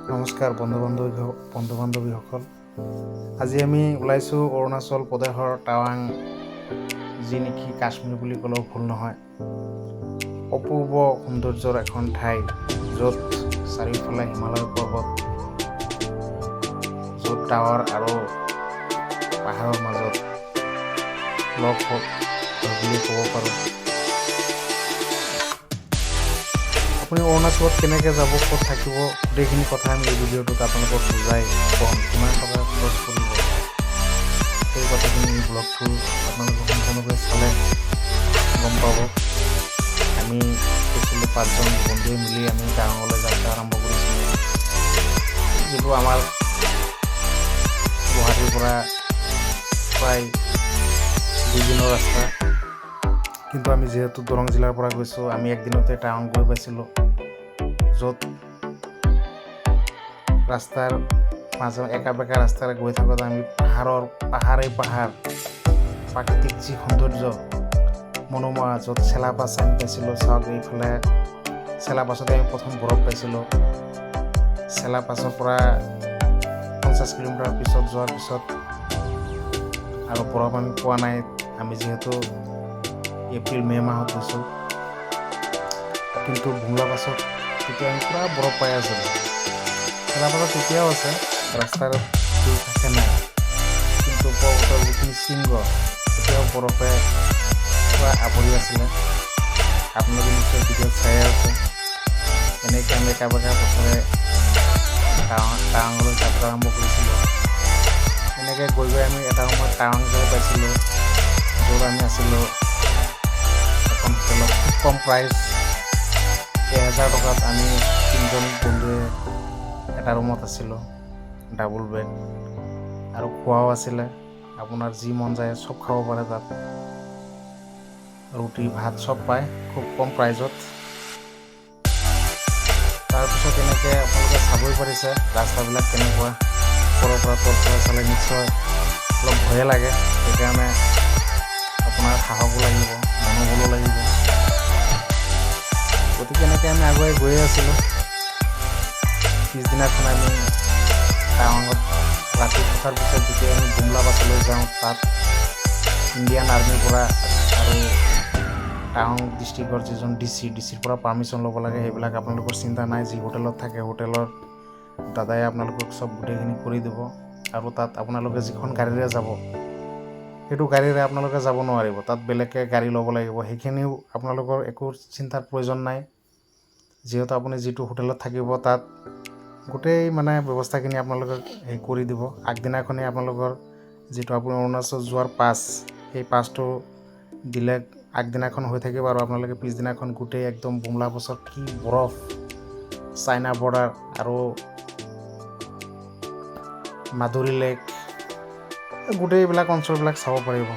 নমস্কাৰ বন্ধু বান্ধৱীসকল। আজি আমি ওলাইছোঁ অৰুণাচল প্ৰদেশৰ টাৱাং, যি নেকি কাশ্মীৰ বুলি ক'লেও ভুল নহয়। অপূৰ্ব সৌন্দৰ্যৰ এখন ঠাই, য'ত চাৰিওফালে হিমালয় পৰ্বত, য'ত ডাৱৰ আৰু পাহাৰৰ মাজত লগ বুলি ক'ব পাৰোঁ। আপুনি অৰুণাচলত কেনেকৈ যাব, ক'ত থাকিব, গোটেইখিনি কথা আমি এই ভিডিঅ'টোত আপোনালোকক বুজাই ক'ম। কিমান টকা খৰচ কৰিব, সেই কথাখিনি এই ব্লগটো আপোনালোকে সম্পূৰ্ণকৈ চালে গম পাব। আমি কৈছিলোঁ 5জন বন্ধুৱে মিলি আমি টাৱাঙলৈ যাত্ৰা আৰম্ভ কৰিছিলোঁ, যিটো আমাৰ গুৱাহাটীৰ পৰা প্ৰায় 2 দিনৰ ৰাস্তা। কিন্তু আমি যিহেতু দৰং জিলাৰ পৰা গৈছোঁ, আমি একদিনতে টাৱাং গৈ পাইছিলোঁ, য'ত ৰাস্তাৰ মাজে একা বেকা ৰাস্তাৰে গৈ থাকোঁতে আমি পাহাৰ প্ৰাকৃতিক যি সৌন্দৰ্য মনোমোহা, য'ত চেলাপাছ আমি পাইছিলোঁ। চাওক, এইফালে চেলাপাছতে আমি প্ৰথম বৰফ পাইছিলোঁ। চেলাপাছৰ পৰা 50 কিলোমিটাৰ পিছত যোৱাৰ পিছত আৰু বৰফ আমি পোৱা নাই। আমি যিহেতু এপ্ৰিল মে' মাহত গৈছোঁ, কিন্তু বুমলা পাছত তেতিয়া আমি পূৰা বৰফ পাই আছিলোঁ। চেলাপাছত তেতিয়াও আছে, ৰাস্তাৰ ভিৰ থাকে নাই, কিন্তু পৰ্বতৰ যিখিনি শৃংগ তেতিয়াও বৰফে পূৰা আৱৰি আছিলে। আপোনালোকে নিশ্চয় ভিডিঅ'ত চাই আছে। এনেকৈ আমি একা বেকা পথেৰে টাৱাঙলৈ যাত্ৰা আৰম্ভ কৰিছিলোঁ। এনেকৈ গৈ আমি এটা সময়ত টাৱাং যাই পাইছিলোঁ, য'ত আমি আছিলোঁ এখন হোটেলত। খুব কম প্ৰাইচ, 1000 টকাত আমি 3জন বন্ধুৱে এটা ৰুমত আছিলোঁ, ডাবল বেড, আৰু খোৱাও আছিলে। আপোনাৰ যি মন যায় চব খাব পাৰে তাত, ৰুটি ভাত চব পায় খুব কম প্ৰাইজত। তাৰপিছত এনেকৈ আপোনালোকে চাবই পাৰিছে ৰাস্তাবিলাক কেনেকুৱা। ওপৰৰ পৰা তলৰ পৰা চালে নিশ্চয় অলপ ভয়ে লাগে, সেইকাৰণে আপোনাৰ সাহসো লাগিব, মনোবলো লাগিব। গতিকে এনেকৈ আমি আগুৱাই গৈয়ে আছিলোঁ। পিছদিনাখন আমি টাৱাঙত ৰাতি থকাৰ পিছত যেতিয়া আমি বুমলা পাছলৈ যাওঁ, তাত ইণ্ডিয়ান আৰ্মিৰ পৰা আৰু টাৱাং ডিষ্ট্ৰিক্টৰ যিজন ডিচিৰ পৰা পাৰ্মিশ্যন ল'ব লাগে। সেইবিলাক আপোনালোকৰ চিন্তা নাই, যি হোটেলত থাকে হোটেলৰ দাদাই আপোনালোকক চব গোটেইখিনি কৰি দিব। আৰু তাত আপোনালোকে যিখন গাড়ীৰে যাব, সেইটো গাড়ীৰে আপোনালোকে যাব নোৱাৰিব, তাত বেলেগকৈ গাড়ী ল'ব লাগিব। সেইখিনিও আপোনালোকৰ একো চিন্তাৰ প্ৰয়োজন নাই, যিহেতু আপুনি যিটো হোটেলত থাকিব তাত গোটেই ব্যৱস্থাখিনি আপোনালোকে কৰি দিব। আগদিনাখনেই আপোনালোকৰ যিটো আপুনি অৰুণাচল যোৱাৰ পাছ, সেই পাছটো দিলে আগদিনাখন হৈ থাকিব, আৰু আপোনালোকে পিছদিনাখন গোটেই একদম বুমলা পাছত কি বৰফ, চাইনা বৰ্ডাৰ আৰু মাধুৰী লেক, গোটেইবিলাক অঞ্চলবিলাক চাব পাৰিব।